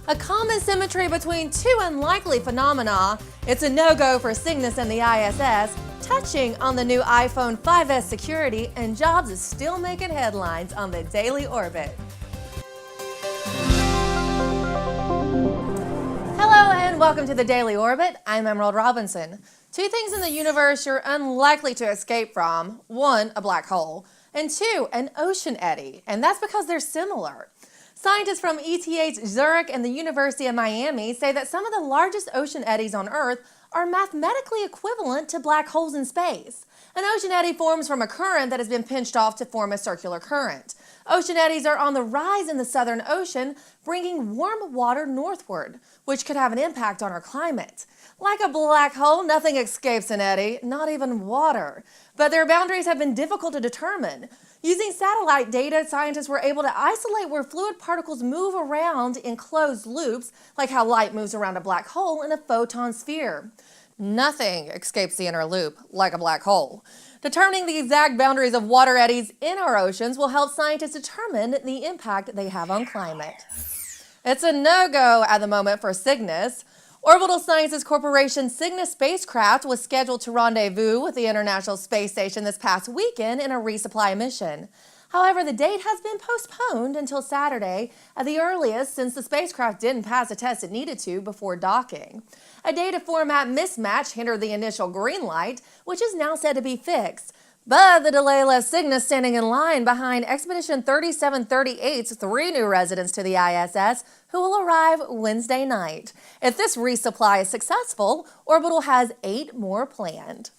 A common symmetry between two unlikely phenomena. It's a no-go for Cygnus and the ISS, touching on the new iPhone 5S security, and Jobs is still making headlines on the Daily Orbit. Hello and welcome to the Daily Orbit. I'm Emerald Robinson. Two things in the universe you're unlikely to escape from. One, a black hole, and two, an ocean eddy. And that's because they're similar. Scientists from ETH Zurich and the University of Miami say that some of the largest ocean eddies on Earth are mathematically equivalent to black holes in space. An ocean eddy forms from a current that has been pinched off to form a circular current. Ocean eddies are on the rise in the Southern Ocean, bringing warm water northward, which could have an impact on our climate. Like a black hole, nothing escapes an eddy, not even water. But their boundaries have been difficult to determine. Using satellite data, scientists were able to isolate where fluid particles move around in closed loops, like how light moves around a black hole in a photon sphere. Nothing escapes the inner loop, like a black hole. Determining the exact boundaries of water eddies in our oceans will help scientists determine the impact they have on climate. It's a no-go at the moment for Cygnus. Orbital Sciences Corporation Cygnus spacecraft was scheduled to rendezvous with the International Space Station this past weekend in a resupply mission. However, the date has been postponed until Saturday at the earliest, since the spacecraft didn't pass a test it needed to before docking. A data format mismatch hindered the initial green light, which is now said to be fixed. But the delay left Cygnus standing in line behind Expedition 3738's 3 new residents to the ISS, who will arrive Wednesday night. If this resupply is successful, Orbital has 8 more planned.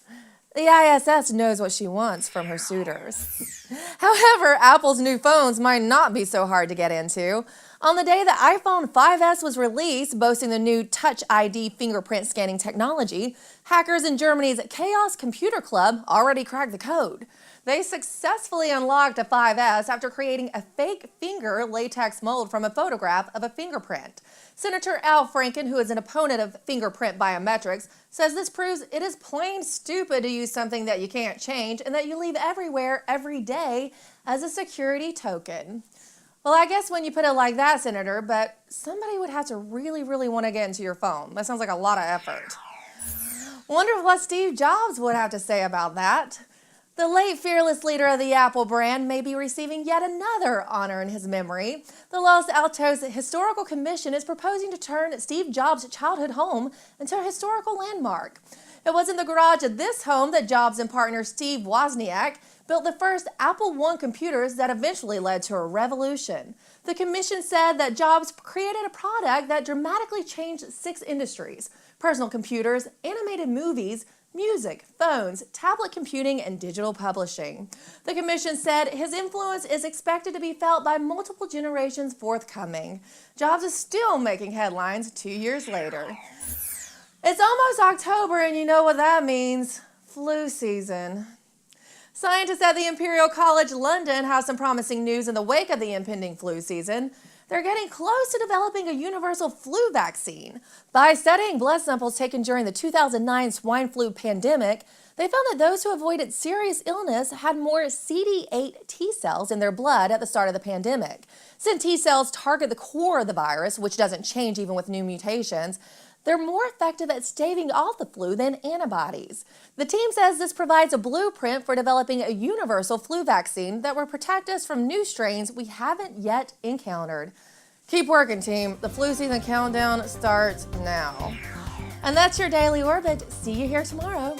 The ISS knows what she wants from her suitors. However, Apple's new phones might not be so hard to get into. On the day the iPhone 5S was released, boasting the new Touch ID fingerprint scanning technology, hackers in Germany's Chaos Computer Club already cracked the code. They successfully unlocked a 5S after creating a fake finger latex mold from a photograph of a fingerprint. Senator Al Franken, who is an opponent of fingerprint biometrics, says this proves it is plain stupid to use something that you can't change and that you leave everywhere every day as a security token. Well, I guess when you put it like that, Senator, but somebody would have to really want to get into your phone. That sounds like a lot of effort. Wonder what Steve Jobs would have to say about that. The late fearless leader of the Apple brand may be receiving yet another honor in his memory. The Los Altos Historical Commission is proposing to turn Steve Jobs' childhood home into a historical landmark. It was in the garage of this home that Jobs and partner Steve Wozniak built the first Apple I computers that eventually led to a revolution. The commission said that Jobs created a product that dramatically changed 6 industries: personal computers, animated movies, music, phones, tablet computing, and digital publishing. The commission said his influence is expected to be felt by multiple generations forthcoming. Jobs is still making headlines 2 years later. It's almost October, and you know what that means: flu season. Scientists at the Imperial College London have some promising news in the wake of the impending flu season. They're getting close to developing a universal flu vaccine. By studying blood samples taken during the 2009 swine flu pandemic, they found that those who avoided serious illness had more CD8 T cells in their blood at the start of the pandemic. Since T cells target the core of the virus, which doesn't change even with new mutations, they're more effective at staving off the flu than antibodies. The team says this provides a blueprint for developing a universal flu vaccine that will protect us from new strains we haven't yet encountered. Keep working, team. The flu season countdown starts now. And that's your Daily Orbit. See you here tomorrow.